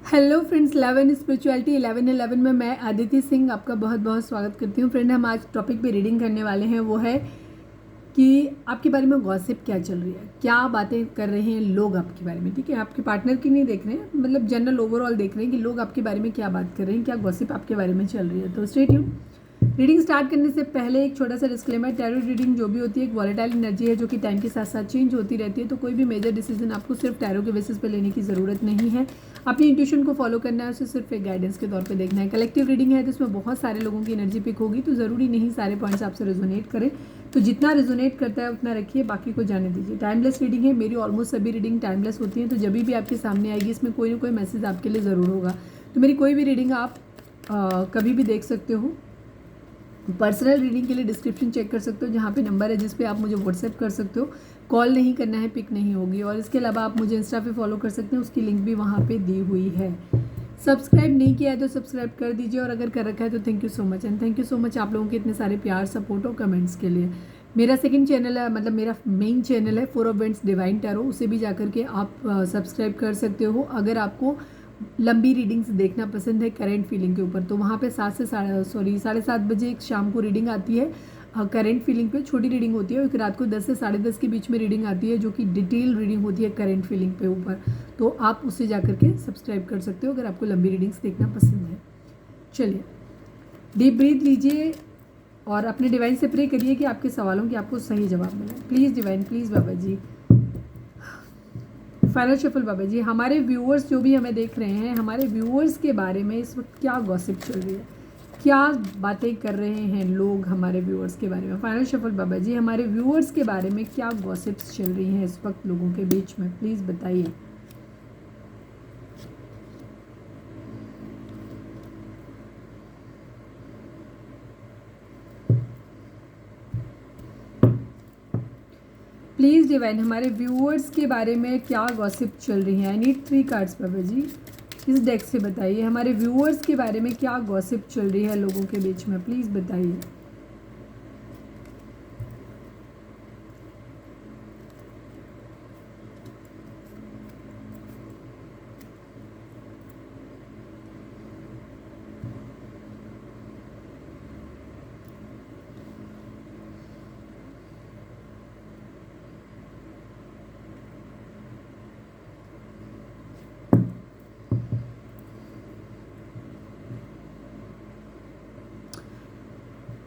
Hello friends, 11 spirituality 11 में मैं आदिति सिंह आपका बहुत बहुत स्वागत करती हूँ। फ्रेंड, हम आज टॉपिक पे रीडिंग करने वाले हैं, वो है कि आपके बारे में गॉसिप क्या चल रही है, क्या बातें कर रहे हैं लोग आपके बारे में। ठीक है, आपके पार्टनर की नहीं देख रहे हैं, मतलब जनरल ओवरऑल देख रहे हैं कि लोग आपके बारे में क्या बात कर रहे हैं, क्या गॉसिप आपके बारे में चल रही है। तो स्टे ट्यून। रीडिंग स्टार्ट करने से पहले एक छोटा सा डिस्क्लेमर, टैरो रीडिंग जो भी होती है एक वॉलेटाइल एनर्जी है जो कि टाइम के साथ साथ चेंज होती रहती है। तो कोई भी मेजर डिसीजन आपको सिर्फ टैरो के बेसिस पे लेने की ज़रूरत नहीं है। अपनी इंट्यूशन को फॉलो करना है, उसे सिर्फ एक गाइडेंस के तौर पे देखना है। कलेक्टिव रीडिंग है तो इसमें बहुत सारे लोगों की एनर्जी पिक होगी, तो ज़रूरी नहीं सारे पॉइंट्स आपसे रेजोनेट करें। तो जितना रेजोनेट करता है उतना रखिए, बाकी को जाने दीजिए। टाइमलेस रीडिंग है, मेरी ऑलमोस्ट सभी रीडिंग टाइमलेस होती हैं, तो जब भी आपके सामने आएगी इसमें कोई ना कोई मैसेज आपके लिए ज़रूर होगा। तो मेरी कोई भी रीडिंग आप कभी भी देख सकते हो। पर्सनल रीडिंग के लिए डिस्क्रिप्शन चेक कर सकते हो, जहाँ पे नंबर है जिस पे आप मुझे व्हाट्सएप कर सकते हो। कॉल नहीं करना है, पिक नहीं होगी। और इसके अलावा आप मुझे इंस्टा पे फॉलो कर सकते हैं, उसकी लिंक भी वहाँ पे दी हुई है। सब्सक्राइब नहीं किया है तो सब्सक्राइब कर दीजिए, और अगर कर रखा है तो thank you so much. And thank you so much आप लोगों के इतने सारे प्यार, सपोर्ट और कमेंट्स के लिए। मेरा सेकंड चैनल है, मतलब मेरा मेन चैनल है 4 ऑफ वेंट्स डिवाइन टैरो, उसे भी जाकर के आप सब्सक्राइब कर सकते हो। अगर आपको लंबी रीडिंग्स देखना पसंद है करेंट फीलिंग के ऊपर, तो वहाँ पे 7 बजे एक शाम को रीडिंग आती है करेंट फीलिंग पे। छोटी रीडिंग होती है, एक रात को 10 से 10:30 के बीच में रीडिंग आती है जो कि डिटेल रीडिंग होती है करेंट फीलिंग पे ऊपर। तो आप उससे जाकर के सब्सक्राइब कर सकते हो अगर आपको लंबी रीडिंग्स देखना पसंद है। चलिए, डीप ब्रीथ लीजिए और अपने डिवाइन से प्रे करिए कि आपके सवालों के आपको सही जवाब मिले। प्लीज़ डिवाइन, प्लीज़ बाबा जी। फाइनल शफल बाबा जी, हमारे व्यूअर्स जो भी हमें देख रहे हैं, हमारे व्यूअर्स के बारे में इस वक्त क्या गॉसिप चल रही है, क्या बातें कर रहे हैं लोग हमारे व्यूअर्स के बारे में। फाइनल शफल बाबा जी, हमारे व्यूअर्स के बारे में क्या गॉसिप्स चल रही हैं इस वक्त लोगों के बीच में, प्लीज़ बताइए। प्लीज़ डिवाइन, हमारे व्यूअर्स के बारे में क्या गॉसिप चल रही है। आई नीड 3 कार्ड्स बाबा जी, इस डेक से बताइए हमारे व्यूअर्स के बारे में क्या गॉसिप चल रही है लोगों के बीच में, प्लीज़ बताइए।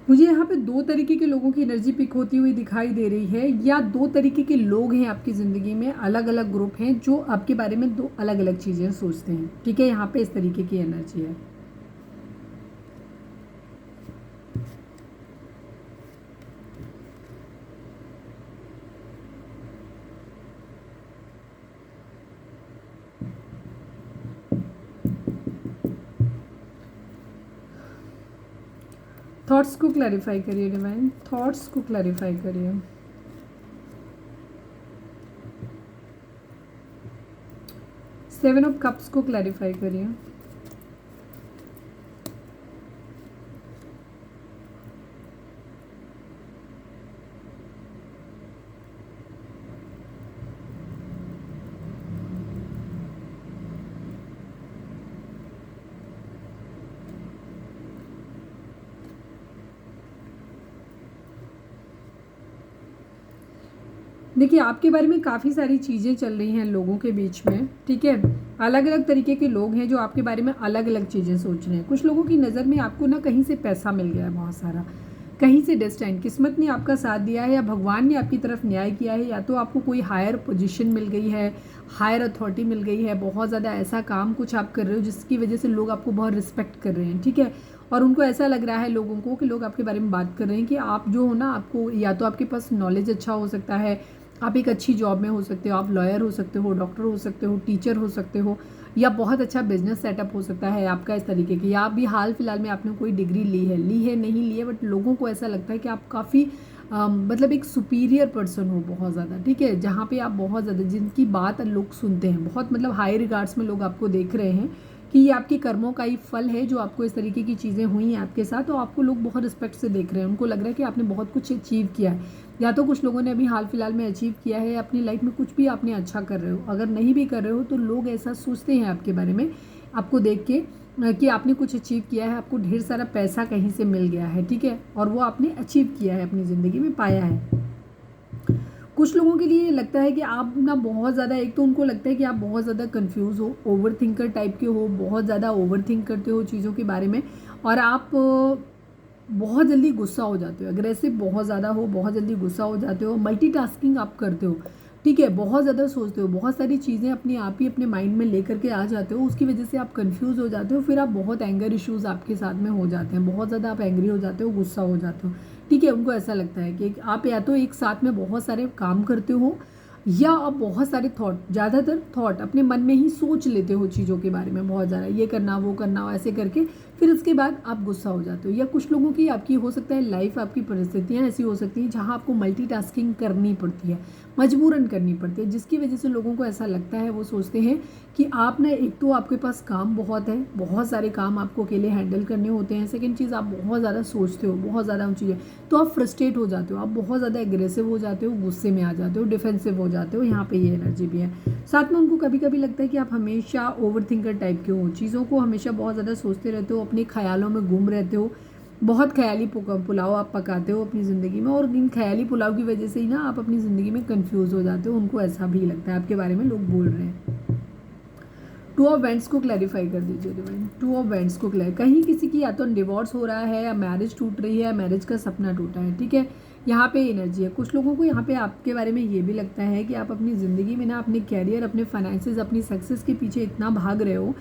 मुझे यहाँ पे 2 तरीके के लोगों की एनर्जी पिक होती हुई दिखाई दे रही है, या 2 तरीके के लोग हैं आपकी ज़िंदगी में, अलग अलग ग्रुप हैं जो आपके बारे में 2 अलग अलग चीज़ें सोचते हैं। ठीक है, यहाँ पे इस तरीके की एनर्जी है। थॉट्स को क्लैरिफाई करिए डिवाइन, थॉट्स को क्लैरिफाई करिए। सेवन ऑफ कप्स को क्लैरिफाई करिए। देखिए, आपके बारे में काफ़ी सारी चीज़ें चल रही हैं लोगों के बीच में। ठीक है, अलग अलग तरीके के लोग हैं जो आपके बारे में अलग अलग चीज़ें सोच रहे हैं। कुछ लोगों की नज़र में आपको ना कहीं से पैसा मिल गया है बहुत सारा, कहीं से डेस्टाइन किस्मत ने आपका साथ दिया है, या भगवान ने आपकी तरफ न्याय किया है, या तो आपको कोई हायर पोजीशन मिल गई है, हायर अथॉरिटी मिल गई है। बहुत ज़्यादा ऐसा काम कुछ आप कर रहे हो जिसकी वजह से लोग आपको बहुत रिस्पेक्ट कर रहे हैं। ठीक है, और उनको ऐसा लग रहा है लोगों को कि लोग आपके बारे में बात कर रहे हैं कि आप जो हो ना, आपको या तो आपके पास नॉलेज अच्छा हो सकता है, आप एक अच्छी जॉब में हो सकते हो, आप लॉयर हो सकते हो, डॉक्टर हो सकते हो, टीचर हो सकते हो, या बहुत अच्छा बिजनेस सेटअप हो सकता है आपका इस तरीके की, या अभी हाल फिलहाल में आपने कोई डिग्री ली है नहीं ली है, बट लोगों को ऐसा लगता है कि आप काफ़ी मतलब एक सुपीरियर पर्सन हो बहुत ज़्यादा। ठीक है, जहाँ पे आप बहुत ज़्यादा जिनकी बात लोग सुनते हैं, बहुत मतलब हाई रिगार्ड्स में लोग आपको देख रहे हैं कि ये आपके कर्मों का ही फल है जो आपको इस तरीके की चीज़ें हुई हैं आपके साथ, तो आपको लोग बहुत रिस्पेक्ट से देख रहे हैं। उनको लग रहा है कि आपने बहुत कुछ अचीव किया है, या तो कुछ लोगों ने अभी हाल फिलहाल में अचीव किया है, अपनी लाइफ में कुछ भी आपने अच्छा कर रहे हो। अगर नहीं भी कर रहे हो तो लोग ऐसा सोचते हैं आपके बारे में आपको देख के कि आपने कुछ अचीव किया है, आपको ढेर सारा पैसा कहीं से मिल गया है, ठीक है, और वो आपने अचीव किया है, अपनी ज़िंदगी में पाया है। कुछ लोगों के लिए लगता है कि आप ना बहुत ज़्यादा, एक तो उनको लगता है कि आप बहुत ज़्यादा कंफ्यूज हो, ओवर थिंकर टाइप के हो, बहुत ज़्यादा ओवर थिंक करते हो चीज़ों के बारे में, और आप बहुत जल्दी गुस्सा हो जाते हो, अग्रेसिव बहुत ज़्यादा हो, बहुत जल्दी गुस्सा हो जाते हो, मल्टीटास्किंग आप करते हो, ठीक है, बहुत ज़्यादा सोचते हो, बहुत सारी चीज़ें अपने आप ही अपने माइंड में लेकर के आ जाते हो, उसकी वजह से आप कंफ्यूज हो जाते हो, फिर आप बहुत एंगर इश्यूज़ आपके साथ में हो जाते हैं, बहुत ज़्यादा आप एंग्री हो जाते हो, गुस्सा हो जाते हो, ठीक है। उनको ऐसा लगता है कि आप या तो एक साथ में बहुत सारे काम करते हो, या आप बहुत सारे थॉट, ज़्यादातर थॉट अपने मन में ही सोच लेते हो चीज़ों के बारे में बहुत ज़्यादा, ये करना वो करना ऐसे करके, फिर उसके बाद आप गुस्सा हो जाते हो। या कुछ लोगों की आपकी हो सकता है लाइफ, आपकी परिस्थितियाँ ऐसी हो सकती हैं जहाँ आपको मल्टीटास्किंग करनी पड़ती है, मजबूरन करनी पड़ती है, जिसकी वजह से लोगों को ऐसा लगता है, वो सोचते हैं कि आप ना, एक तो आपके पास काम बहुत है, बहुत सारे काम आपको अकेले हैंडल करने होते हैं, सेकंड चीज़ आप बहुत ज़्यादा सोचते हो, बहुत ज़्यादा उन चीज़ें, तो आप फ्रस्ट्रेट हो जाते हो, आप बहुत ज़्यादा एग्रेसिव हो जाते हो, गुस्से में आ जाते हो, डिफेंसिव हो जाते हो, यहाँ पे ये एनर्जी भी है। साथ में उनको कभी कभी लगता है कि आप हमेशा ओवर थिंकर टाइप के हो, चीज़ों को हमेशा बहुत ज़्यादा सोचते रहते हो, अपने ख्यालों में गुम रहते हो, बहुत ख्याली पुलाव आप पकाते हो अपनी ज़िंदगी में, और इन ख्याली पुलाव की वजह से ही ना आप अपनी ज़िंदगी में कंफ्यूज हो जाते हो, उनको ऐसा भी लगता है आपके बारे में, लोग बोल रहे हैं। टू ऑफ वेंट्स को क्लैरिफाई कर दीजिए डिवाइन, टू ऑफ वेंट्स को कहीं किसी की या तो डिवोर्स हो रहा है, या मैरिज टूट रही है, या मैरिज का सपना टूटा है, ठीक है, यहाँ पे एनर्जी है। कुछ लोगों को यहाँ पे आपके बारे में ये भी लगता है कि आप अपनी ज़िंदगी में ना अपने कैरियर, अपने फाइनेंसेस, अपनी सक्सेस के पीछे इतना भाग रहे हो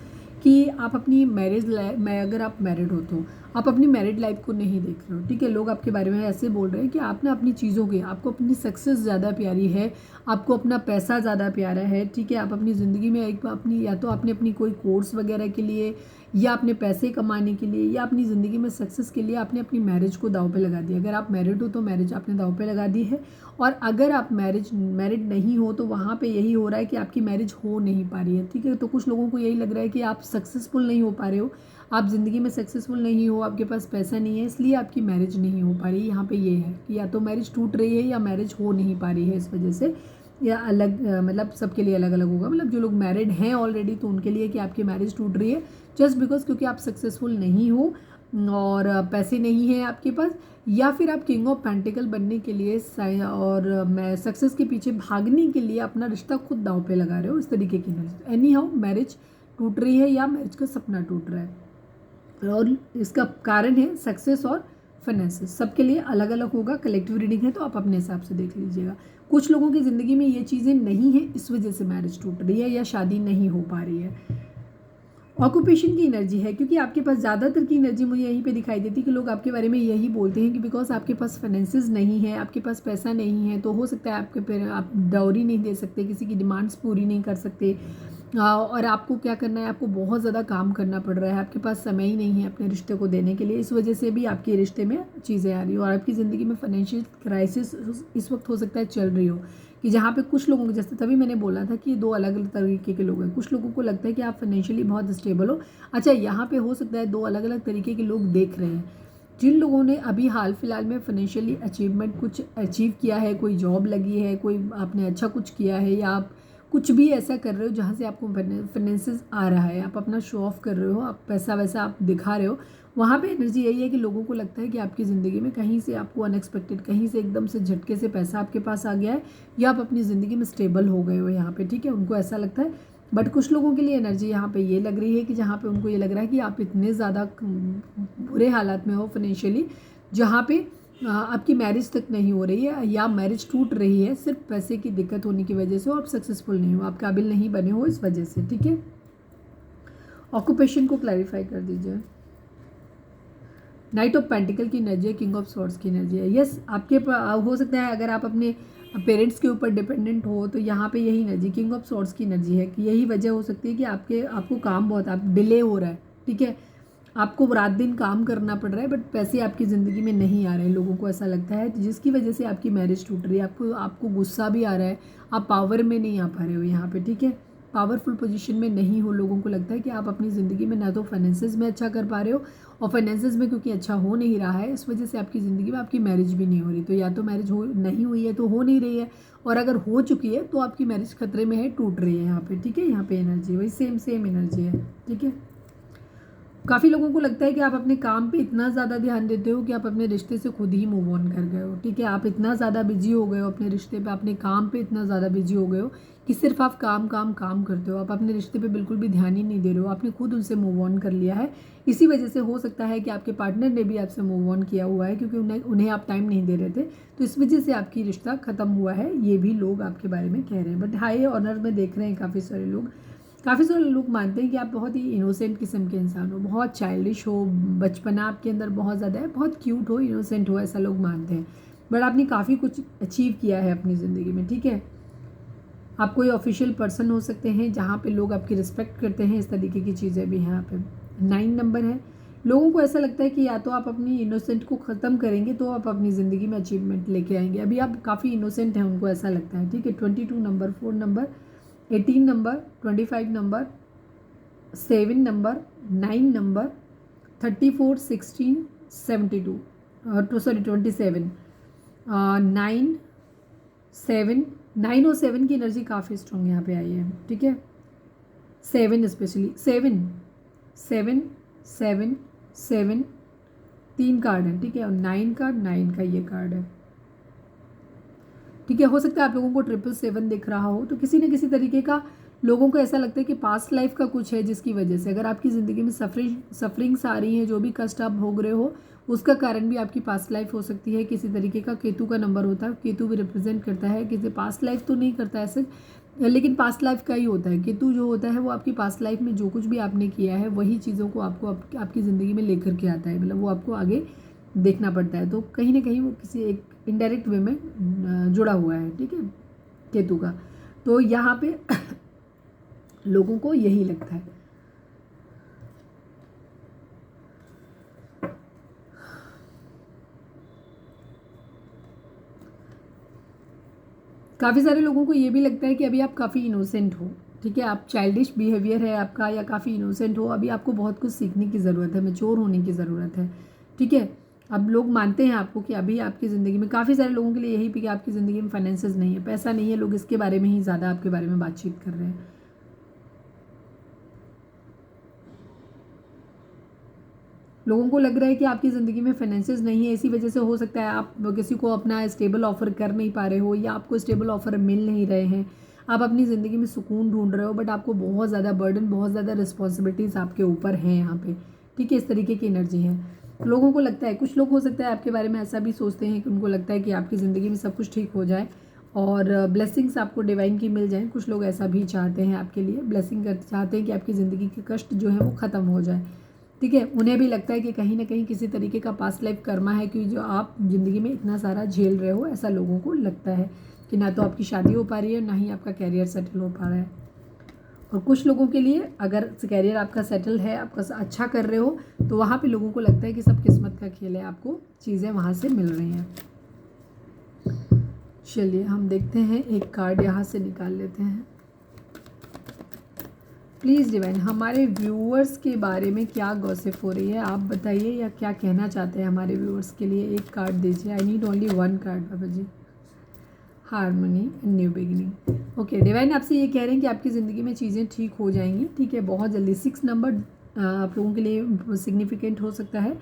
कि आप अपनी मैरिज लाइफ में, अगर आप मैरिड हो तो आप अपनी मैरिड लाइफ को नहीं देख रहे हो, ठीक है। लोग आपके बारे में ऐसे बोल रहे हैं कि आप ना अपनी चीज़ों के, आपको अपनी सक्सेस ज़्यादा प्यारी है, आपको अपना पैसा ज़्यादा प्यारा है, ठीक है। आप अपनी ज़िंदगी में एक अपनी, या तो आपने अपनी कोई कोर्स वगैरह के लिए, या अपने पैसे कमाने के लिए, या अपनी ज़िंदगी में सक्सेस के लिए आपने अपनी मैरिज को दांव पे लगा दिया। अगर आप मैरिड हो तो मैरिज आपने दांव पे लगा दी है, और अगर आप मैरिड नहीं हो तो वहाँ पे यही हो रहा है कि आपकी मैरिज हो नहीं पा रही है, ठीक है। तो कुछ लोगों को यही लग रहा है कि आप सक्सेसफुल नहीं हो पा रहे हो, आप ज़िंदगी में सक्सेसफुल नहीं हो, आपके पास पैसा नहीं है, इसलिए आपकी मैरिज नहीं हो पा रही। यहाँ पे ये है कि या तो मैरिज टूट रही है, या मैरिज हो नहीं पा रही है इस वजह से, या अलग मतलब सबके लिए अलग अलग होगा। मतलब जो लोग मैरिड हैं ऑलरेडी, तो उनके लिए कि आपकी मैरिज टूट रही है जस्ट बिकॉज क्योंकि आप सक्सेसफुल नहीं हो, और पैसे नहीं हैं आपके पास, या फिर आप किंग ऑफ पेंटिकल बनने के लिए और मैं सक्सेस के पीछे भागने के लिए अपना रिश्ता खुद दांव पे लगा रहे हो, इस तरीके की मैरिज। एनी हाउ मैरिज टूट रही है, या मैरिज का सपना टूट रहा है, और इसका कारण है सक्सेस और फाइनेंसेस। सबके लिए अलग अलग होगा, कलेक्टिव रीडिंग है तो आप अपने हिसाब से देख लीजिएगा। कुछ लोगों की ज़िंदगी में ये चीज़ें नहीं है, इस वजह से मैरिज टूट रही है या शादी नहीं हो पा रही है। ऑक्यूपेशन की एनर्जी है, क्योंकि आपके पास ज़्यादातर की एनर्जी मुझे यहीं पे दिखाई देती है कि लोग आपके बारे में यही बोलते हैं कि बिकॉज आपके पास फाइनेंसेस नहीं है, आपके पास पैसा नहीं है, तो हो सकता है आप डाउरी नहीं दे सकते, किसी की डिमांड्स पूरी नहीं कर सकते, और आपको क्या करना है, आपको बहुत ज़्यादा काम करना पड़ रहा है, आपके पास समय ही नहीं है अपने रिश्ते को देने के लिए, इस वजह से भी आपके रिश्ते में चीज़ें आ रही हो, और आपकी ज़िंदगी में फाइनेंशियल क्राइसिस इस वक्त हो सकता है चल रही हो, कि जहाँ पे कुछ लोगों को, जैसे तभी मैंने बोला था कि दो अलग अलग तरीके के लोग हैं। कुछ लोगों को लगता है कि आप फाइनेंशियली बहुत स्टेबल हो, अच्छा यहाँ पे हो सकता है दो अलग अलग तरीके के लोग देख रहे हैं। जिन लोगों ने अभी हाल फिलहाल में फाइनेंशियली अचीवमेंट कुछ अचीव किया है, कोई जॉब लगी है, कोई आपने अच्छा कुछ किया है, या आप कुछ भी ऐसा कर रहे हो जहाँ से आपको फाइनेंसेस आ रहा है, आप अपना शो ऑफ कर रहे हो, आप पैसा वैसा आप दिखा रहे हो, वहाँ पे एनर्जी यही है कि लोगों को लगता है कि आपकी ज़िंदगी में कहीं से आपको अनएक्सपेक्टेड, कहीं से एकदम से झटके से पैसा आपके पास आ गया है, या आप अपनी ज़िंदगी में स्टेबल हो गए हो यहाँ पे, ठीक है, उनको ऐसा लगता है। बट कुछ लोगों के लिए एनर्जी यहाँ पे ये लग रही है कि जहाँ पे उनको ये लग रहा है कि आप इतने ज़्यादा बुरे हालात में हो फाइनेंशियली, जहाँ पे आपकी मैरिज तक नहीं हो रही है, या मैरिज टूट रही है सिर्फ पैसे की दिक्कत होने की वजह से, और आप सक्सेसफुल नहीं हो, आप काबिल नहीं बने हो इस वजह से, ठीक है। ऑक्यूपेशन को क्लैरिफाई कर दीजिए। नाइट ऑफ पेंटिकल की एनर्जी है, किंग ऑफ स्वॉर्ड्स की एनर्जी है। यस, आपके हो सकता है अगर आप अपने पेरेंट्स के ऊपर डिपेंडेंट हो तो यहाँ पे यही एनर्जी, किंग ऑफ स्वॉर्ड्स की एनर्जी है, कि यही वजह हो सकती है कि आपको काम बहुत, आप डिले हो रहा है, ठीक है, आपको रात दिन काम करना पड़ रहा है, बट पैसे आपकी ज़िंदगी में नहीं आ रहे हैं, लोगों को ऐसा लगता है, जिसकी वजह से आपकी मैरिज टूट रही है, आपको गुस्सा भी आ रहा है, आप पावर में नहीं आ पा रहे हो यहाँ पे, ठीक है। पावरफुल पोजीशन में नहीं हो। लोगों को लगता है कि आप अपनी ज़िंदगी में ना तो फाइनेंसेस में अच्छा कर पा रहे हो, और फाइनेंसेस में क्योंकि अच्छा हो नहीं रहा है, इस वजह से आपकी ज़िंदगी में आपकी मैरिज भी नहीं हो रही। तो या तो मैरिज हो नहीं हुई है तो हो नहीं रही है, और अगर हो चुकी है तो आपकी मैरिज खतरे में है, टूट रही है यहाँ पे, ठीक है। यहाँ पे एनर्जी वही सेम एनर्जी है, ठीक है। काफ़ी लोगों को लगता है कि आप अपने काम पे इतना ज़्यादा ध्यान देते हो कि आप अपने रिश्ते से खुद ही मूव ऑन कर गए हो, ठीक है। आप इतना ज़्यादा बिजी हो गए हो अपने रिश्ते पे, अपने काम पे इतना ज़्यादा बिजी हो गए हो कि सिर्फ आप काम काम काम करते हो, आप अपने रिश्ते पे बिल्कुल भी ध्यान ही नहीं दे रहे हो। आपने खुद उनसे मूव ऑन कर लिया है। इसी वजह से हो सकता है कि आपके पार्टनर ने भी आपसे मूव ऑन किया हुआ है, क्योंकि उन्हें आप टाइम नहीं दे रहे थे, तो इस वजह से आपकी रिश्ता ख़त्म हुआ है। ये भी लोग आपके बारे में कह रहे हैं। बट हाई ऑनर में देख रहे हैं काफ़ी सारे लोग मानते हैं कि आप बहुत ही इनोसेंट किस्म के इंसान हो, बहुत चाइल्डिश हो, बचपना आपके अंदर बहुत ज़्यादा है, बहुत क्यूट हो, इनोसेंट हो, ऐसा लोग मानते हैं। बट आपने काफ़ी कुछ अचीव किया है अपनी ज़िंदगी में, ठीक है। आप कोई ऑफिशियल पर्सन हो सकते हैं जहाँ पे लोग आपकी रिस्पेक्ट करते हैं, इस तरीके की चीज़ें भी हैं यहाँ पे। 9 नंबर है। लोगों को ऐसा लगता है कि या तो आप अपनी इनोसेंट को ख़त्म करेंगे तो आप अपनी ज़िंदगी में अचीवमेंट लेके आएंगे। अभी आप काफ़ी इनोसेंट हैं, उनको ऐसा लगता है, ठीक है। 22 number, 4 number, 18 number, 25 number, 7 number, 9 number, 34, 16, 72, 27, 9, 7, 9 और 7 की एनर्जी काफ़ी स्ट्रॉन्ग यहाँ पे आई है, ठीक है। 7 स्पेशली 7 7 7 7 3 कार्ड है, ठीक है। और 9 का ये कार्ड है, ठीक है। हो सकता है आप लोगों को 777 दिख रहा हो, तो किसी न किसी तरीके का लोगों को ऐसा लगता है कि पास्ट लाइफ का कुछ है, जिसकी वजह से अगर आपकी ज़िंदगी में सफरिंग्स आ रही हैं, जो भी कष्ट आप भोग रहे हो, उसका कारण भी आपकी पास्ट लाइफ हो सकती है। किसी तरीके का केतु का नंबर होता है, केतु भी रिप्रेजेंट करता है, किसी पास्ट लाइफ तो नहीं करता ऐसे, लेकिन पास्ट लाइफ का ही होता है। केतु जो होता है वो आपकी पास्ट लाइफ में जो कुछ भी आपने किया है वही चीज़ों को आपको आपकी ज़िंदगी में लेकर के आता है, मतलब वो आपको आगे देखना पड़ता है। तो कहीं ना कहीं वो किसी एक इनडायरेक्ट वे में जुड़ा हुआ है, ठीक है, केतु का। तो यहाँ पे लोगों को यही लगता है। काफ़ी सारे लोगों को ये भी लगता है कि अभी आप काफ़ी इनोसेंट हो, ठीक है। आप चाइल्डिश बिहेवियर है आपका, या काफ़ी इनोसेंट हो, अभी आपको बहुत कुछ सीखने की ज़रूरत है, मैच्योर होने की ज़रूरत है, ठीक है। अब लोग मानते हैं आपको कि अभी आपकी ज़िंदगी में, काफ़ी सारे लोगों के लिए यही भी कि आपकी ज़िंदगी में फाइनेंसेस नहीं है, पैसा नहीं है, लोग इसके बारे में ही ज़्यादा आपके बारे में बातचीत कर रहे हैं। लोगों को लग रहा है कि आपकी ज़िंदगी में फाइनेंसेस नहीं है, इसी वजह से हो सकता है आप किसी को अपना स्टेबल ऑफर कर नहीं पा रहे हो, या आपको स्टेबल ऑफर मिल नहीं रहे हैं। आप अपनी ज़िंदगी में सुकून ढूंढ रहे हो, बट आपको बहुत ज़्यादा बर्डन, बहुत ज़्यादा रिस्पॉन्सिबिलिटीज़ आपके ऊपर हैं यहाँ पे, ठीक है। इस तरीके की एनर्जी है। लोगों को लगता है, कुछ लोग हो सकता है आपके बारे में ऐसा भी सोचते हैं कि उनको लगता है कि आपकी ज़िंदगी में सब कुछ ठीक हो जाए और ब्लेसिंग्स आपको डिवाइन की मिल जाए। कुछ लोग ऐसा भी चाहते हैं आपके लिए, ब्लेसिंग चाहते हैं कि आपकी ज़िंदगी के कष्ट जो है वो ख़त्म हो जाए, ठीक है। उन्हें भी लगता है कि कहीं ना कहीं किसी तरीके का पास्ट लाइफ कर्मा है कि जो आप ज़िंदगी में इतना सारा झेल रहे हो। ऐसा लोगों को लगता है कि ना तो आपकी शादी हो पा रही है, ना ही आपका कैरियर सेटल हो पा रहा है। और कुछ लोगों के लिए अगर कैरियर आपका सेटल है, आपका अच्छा कर रहे हो, तो वहाँ पे लोगों को लगता है कि सब किस्मत का खेल है, आपको चीज़ें वहाँ से मिल रही हैं। चलिए हम देखते हैं, एक कार्ड यहाँ से निकाल लेते हैं। प्लीज़ डिवाइन, हमारे व्यूअर्स के बारे में क्या गॉसिप हो रही है आप बताइए, या क्या कहना चाहते हैं हमारे व्यूअर्स के लिए। एक कार्ड दीजिए, I need only 1 card Baba ji. Harmony and new beginning. Okay, divine आपसे ये कह रहे हैं कि आपकी ज़िंदगी में चीज़ें ठीक हो जाएंगी, ठीक है, बहुत जल्दी। 6 नंबर आप लोगों के लिए सिग्निफिकेंट हो सकता है।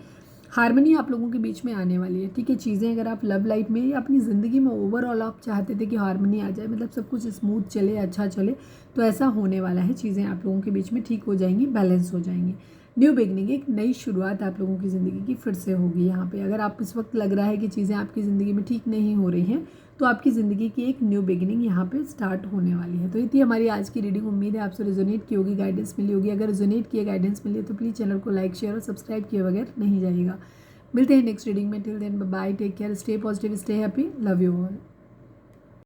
हारमोनी आप लोगों के बीच में आने वाली है, ठीक है। चीज़ें अगर आप लव लाइफ में या अपनी ज़िंदगी में ओवरऑल आप चाहते थे कि हारमोनी आ जाए, मतलब सब कुछ स्मूथ चले, अच्छा चले, तो ऐसा होने वाला है। चीज़ें आप लोगों के बीच में ठीक हो जाएंगी, बैलेंस हो जाएंगी। न्यू बिगनिंग, एक नई शुरुआत आप लोगों की ज़िंदगी की फिर से होगी यहाँ पे। अगर आप इस वक्त लग रहा है कि चीज़ें आपकी ज़िंदगी में ठीक नहीं हो रही हैं, तो आपकी ज़िंदगी की एक न्यू बिगिनिंग यहाँ पे स्टार्ट होने वाली है। तो ये थी हमारी आज की रीडिंग। उम्मीद है आपसे रेजोनेट की होगी, गाइडेंस मिली होगी। अगर रेजोनेट किए, गाइडेंस मिली है, तो प्लीज़ चैनल को लाइक, शेयर और सब्सक्राइब किए बगैर नहीं जाइएगा। मिलते हैं नेक्स्ट रीडिंग में। Till then bye, take care, stay positive, stay happy, love you all.